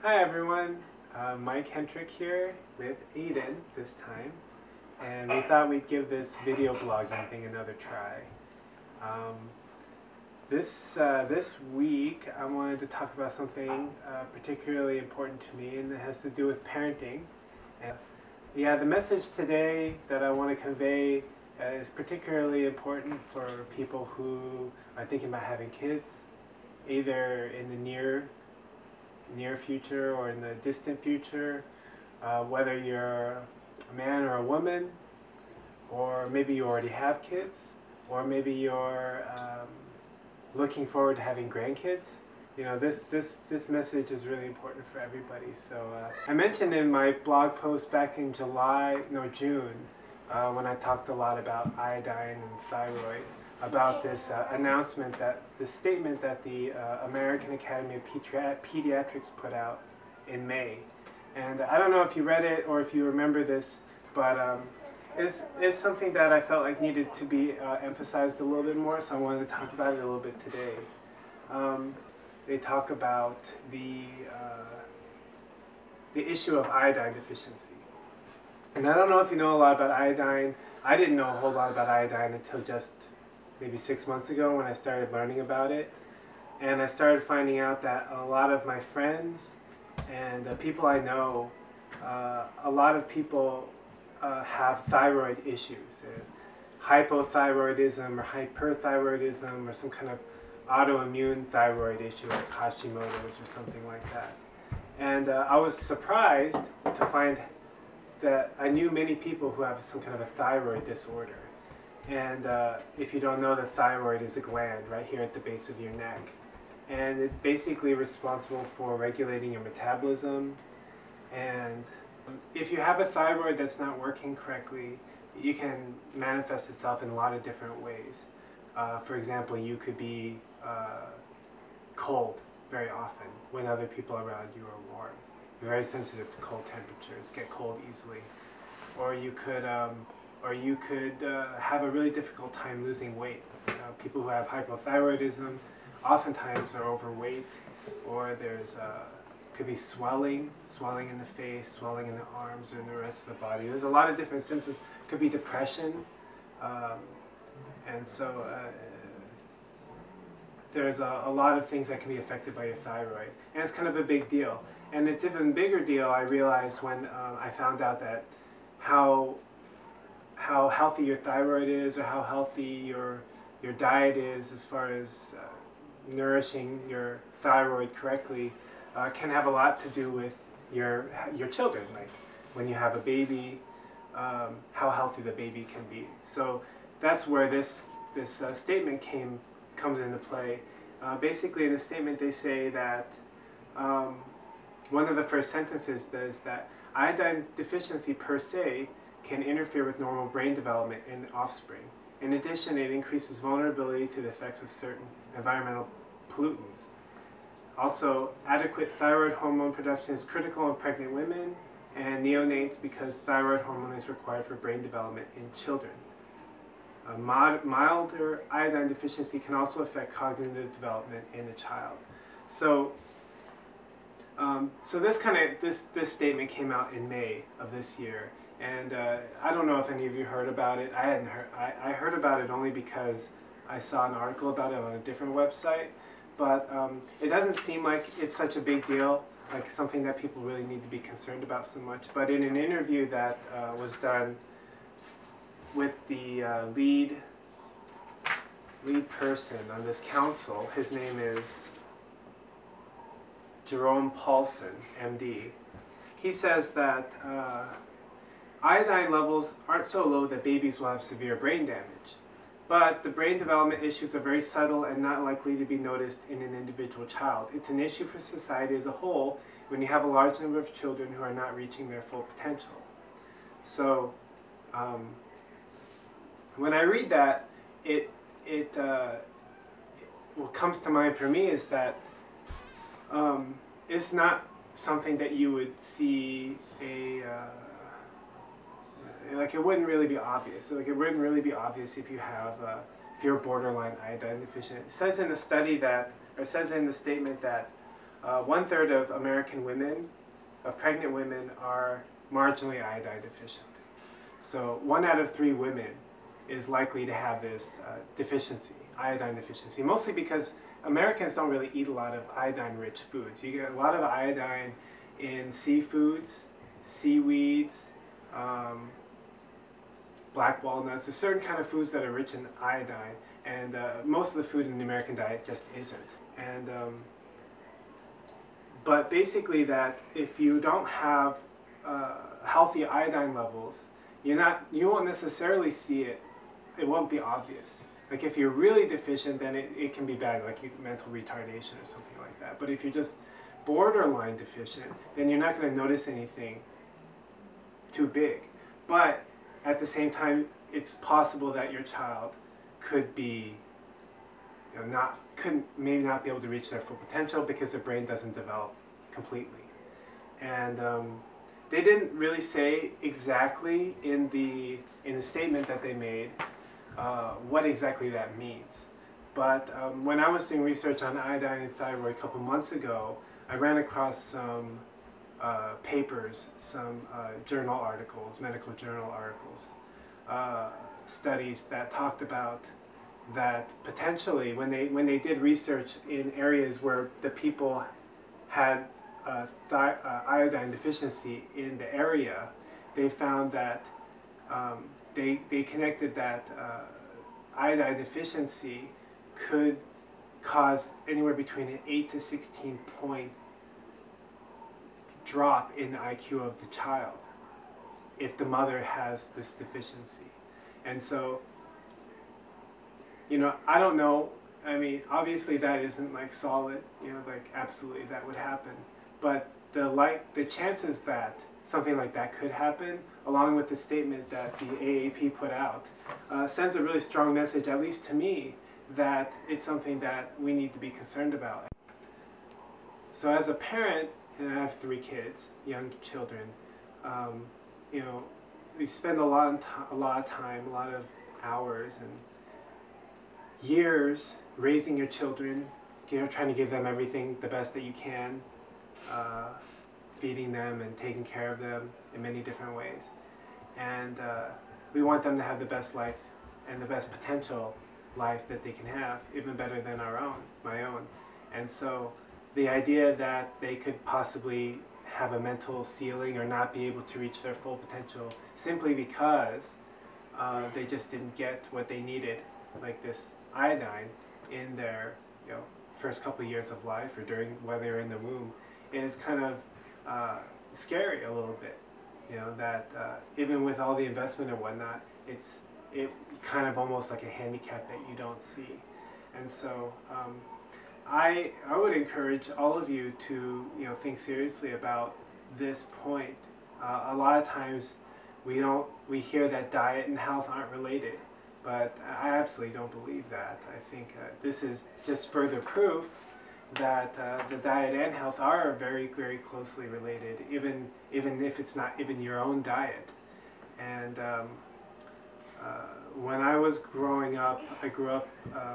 Hi everyone, Mike Hendrick here with Aiden this time, and we thought we'd give this video blogging thing another try. Um, this week I wanted to talk about something particularly important to me, and it has to do with parenting. And yeah, the message today that I want to convey is particularly important for people who are thinking about having kids, either in the near future or in the distant future, whether you're a man or a woman, or maybe you already have kids, or maybe you're looking forward to having grandkids. You know, this message is really important for everybody. So I mentioned in my blog post back in June, when I talked a lot about iodine and thyroid, about this announcement, this statement that the American Academy of Pediatrics put out in May. And I don't know if you read it or if you remember this, but it's something that I felt like needed to be emphasized a little bit more, so I wanted to talk about it a little bit today. They talk about the issue of iodine deficiency. And I don't know if you know a lot about iodine. I didn't know a whole lot about iodine until just maybe 6 months ago when I started learning about it. And I started finding out that a lot of my friends and people I know, a lot of people have thyroid issues, hypothyroidism or hyperthyroidism or some kind of autoimmune thyroid issue like Hashimoto's or something like that. And I was surprised to find that I knew many people who have some kind of a thyroid disorder. And if you don't know, the thyroid is a gland right here at the base of your neck. And it's basically responsible for regulating your metabolism. And if you have a thyroid that's not working correctly, it can manifest itself in a lot of different ways. For example, you could be cold very often when other people around you are warm. You're very sensitive to cold temperatures, get cold easily. Or you could have a really difficult time losing weight. People who have hypothyroidism oftentimes are overweight, or there's could be swelling in the face, swelling in the arms or in the rest of the body. There's a lot of different symptoms. Could be depression, and so there's a lot of things that can be affected by your thyroid, and it's kind of a big deal. And it's even bigger deal, I realized, when I found out that how healthy your thyroid is, or how healthy your diet is as far as nourishing your thyroid correctly, can have a lot to do with your children. Like when you have a baby, how healthy the baby can be. So that's where this statement comes into play. Basically, in the statement, they say that one of the first sentences is that iodine deficiency per se can interfere with normal brain development in offspring. In addition, it increases vulnerability to the effects of certain environmental pollutants. Also, adequate thyroid hormone production is critical in pregnant women and neonates because thyroid hormone is required for brain development in children. Milder iodine deficiency can also affect cognitive development in a child. So this statement came out in May of this year, and I don't know if any of you heard about it. I heard about it only because I saw an article about it on a different website, but it doesn't seem like it's such a big deal, like something that people really need to be concerned about so much. But in an interview that was done with the lead person on this council, his name is Jerome Paulson, MD. He says that iodine levels aren't so low that babies will have severe brain damage, but the brain development issues are very subtle and not likely to be noticed in an individual child. It's an issue for society as a whole when you have a large number of children who are not reaching their full potential. So when I read that, what comes to mind for me is that it's not something that you would see like it wouldn't really be obvious. Like it wouldn't really be obvious if you're borderline iodine deficient. It says in the study that, or it says in the statement that 1/3 of American women, of pregnant women, are marginally iodine deficient. So 1 out of 3 women is likely to have this deficiency, iodine deficiency, mostly because Americans don't really eat a lot of iodine-rich foods. You get a lot of iodine in seafoods, seaweeds, black walnuts. There's certain kind of foods that are rich in iodine, and most of the food in the American diet just isn't. And but basically, that if you don't have healthy iodine levels, you won't necessarily see it. It won't be obvious. Like if you're really deficient, then it can be bad, like mental retardation or something like that. But if you're just borderline deficient, then you're not going to notice anything too big. But at the same time, it's possible that your child could be, maybe not be able to reach their full potential because their brain doesn't develop completely. And they didn't really say exactly in the statement that they made what exactly that means. But when I was doing research on iodine and thyroid a couple months ago, I ran across some papers, some journal articles, medical journal articles, studies that talked about that potentially when they did research in areas where the people had iodine deficiency in the area, they found that they connected that iodine deficiency could cause anywhere between an 8 to 16 points drop in the IQ of the child if the mother has this deficiency. And so, I don't know. I mean, obviously that isn't like solid, like absolutely that would happen. But the chances that something like that could happen, along with the statement that the AAP put out, sends a really strong message, at least to me, that it's something that we need to be concerned about. So as a parent, and I have 3 kids, young children, we spend a lot of time, a lot of hours and years raising your children, trying to give them everything, the best that you can, feeding them and taking care of them in many different ways. And we want them to have the best life and the best potential life that they can have, even better than my own. And so the idea that they could possibly have a mental ceiling or not be able to reach their full potential simply because they just didn't get what they needed, like this iodine, in their first couple of years of life or while they're in the womb, is kind of scary a little bit. That even with all the investment and whatnot, it kind of almost like a handicap that you don't see. And so I would encourage all of you to think seriously about this point. A lot of times we hear that diet and health aren't related, but I absolutely don't believe that. I think this is just further proof that the diet and health are very, very closely related, even if it's not even your own diet. And when I was growing up,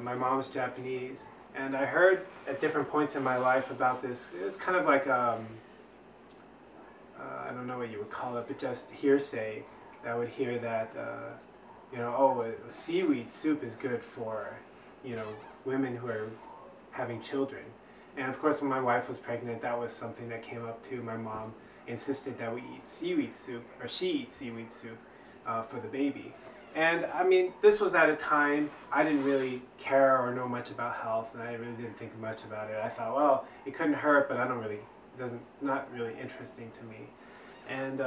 my mom's Japanese, and I heard at different points in my life about this. It was kind of like I don't know what you would call it, but just hearsay. I would hear that seaweed soup is good for women who are having children. And of course, when my wife was pregnant, that was something that came up too. My mom insisted that we eat seaweed soup, or she eats seaweed soup for the baby. And I mean, this was at a time I didn't really care or know much about health, and I really didn't think much about it. I thought, well, it couldn't hurt, but not really interesting to me. And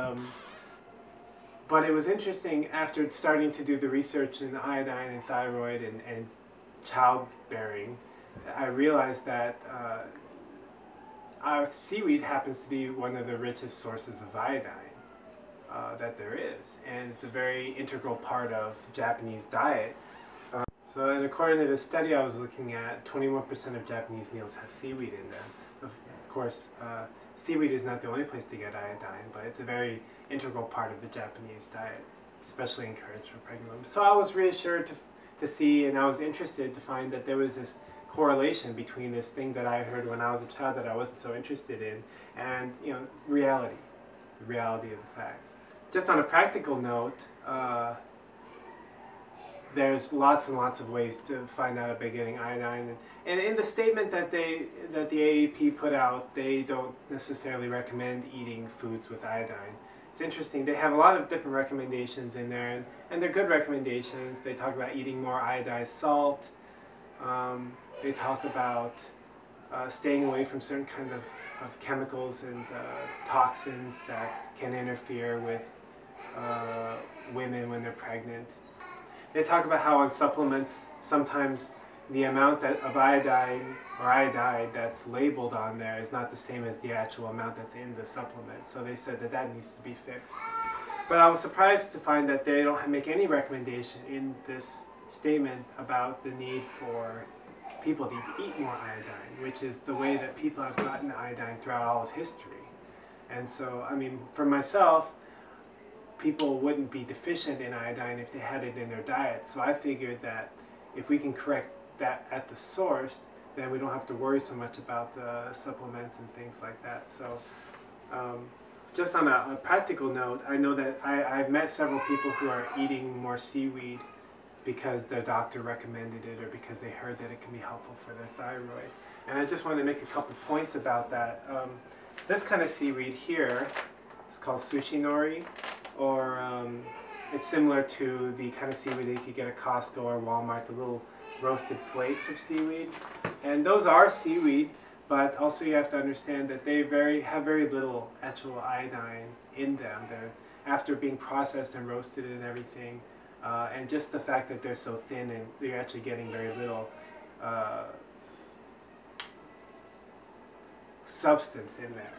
but it was interesting after starting to do the research in iodine and thyroid and childbearing. I realized that our seaweed happens to be one of the richest sources of iodine that there is, and it's a very integral part of Japanese diet. And according to the study I was looking at, 21% of Japanese meals have seaweed in them. Of course, seaweed is not the only place to get iodine, but it's a very integral part of the Japanese diet, especially encouraged for pregnant women. So I was reassured to see, and I was interested to find that there was this correlation between this thing that I heard when I was a child that I wasn't so interested in, and reality, the reality of the fact. Just on a practical note, there's lots and lots of ways to find out about getting iodine, and in the statement that the AAP put out, they don't necessarily recommend eating foods with iodine. It's interesting. They have a lot of different recommendations in there, and they're good recommendations. They talk about eating more iodized salt. They talk about staying away from certain kind of chemicals and toxins that can interfere with women when they're pregnant. They talk about how on supplements, sometimes the amount of iodine or iodide that's labeled on there is not the same as the actual amount that's in the supplement. So they said that that needs to be fixed. But I was surprised to find that they don't make any recommendation in this statement about the need for people to eat more iodine, which is the way that people have gotten iodine throughout all of history. And so, I mean, for myself, people wouldn't be deficient in iodine if they had it in their diet. So I figured that if we can correct that at the source, then we don't have to worry so much about the supplements and things like that. So just on a practical note, I know that I've met several people who are eating more seaweed because their doctor recommended it or because they heard that it can be helpful for their thyroid. And I just want to make a couple points about that. This kind of seaweed here is called sushi nori, or it's similar to the kind of seaweed that you could get at Costco or Walmart, the little roasted flakes of seaweed. And those are seaweed, but also you have to understand that they have very little actual iodine in them. They're, after being processed and roasted and everything, and just the fact that they're so thin and you're actually getting very little substance in there.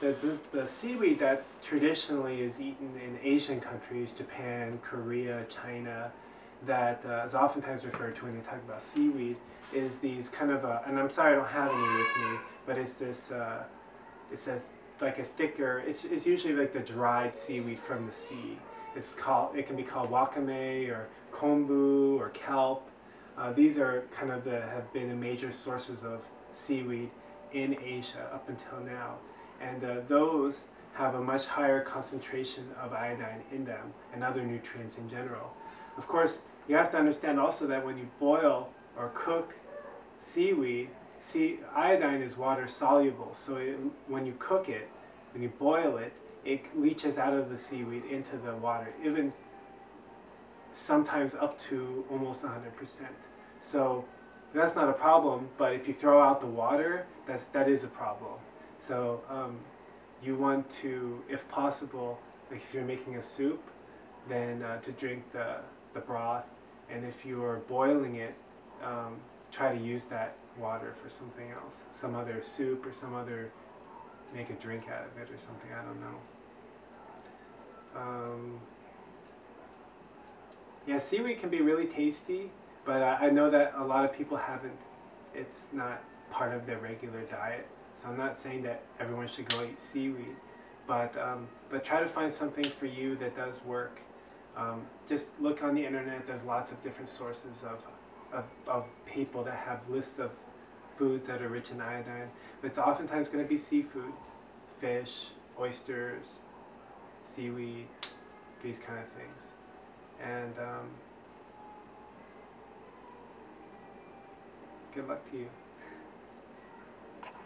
The seaweed that traditionally is eaten in Asian countries, Japan, Korea, China, that is oftentimes referred to when they talk about seaweed, is these kind of, and I'm sorry I don't have any with me, but it's this, like a thicker, it's usually like the dried seaweed from the sea. It can be called wakame or kombu or kelp. These are kind of have been the major sources of seaweed in Asia up until now. And those have a much higher concentration of iodine in them and other nutrients in general. Of course, you have to understand also that when you boil or cook seaweed, iodine is water soluble. So when you cook it, when you boil it, it leaches out of the seaweed into the water, even sometimes up to almost 100%. So that's not a problem, but if you throw out the water, that is a problem. So you want to, if possible, like if you're making a soup, then to drink the broth, and if you're boiling it, try to use that water for something else, some other soup or some other, make a drink out of it or something, I don't know. Yeah, seaweed can be really tasty, but I know that a lot of people it's not part of their regular diet. So I'm not saying that everyone should go eat seaweed, but try to find something for you that does work. Just look on the internet. There's lots of different sources of people that have lists of foods that are rich in iodine. But it's oftentimes going to be seafood, fish, oysters, seaweed, these kind of things. And good luck to you.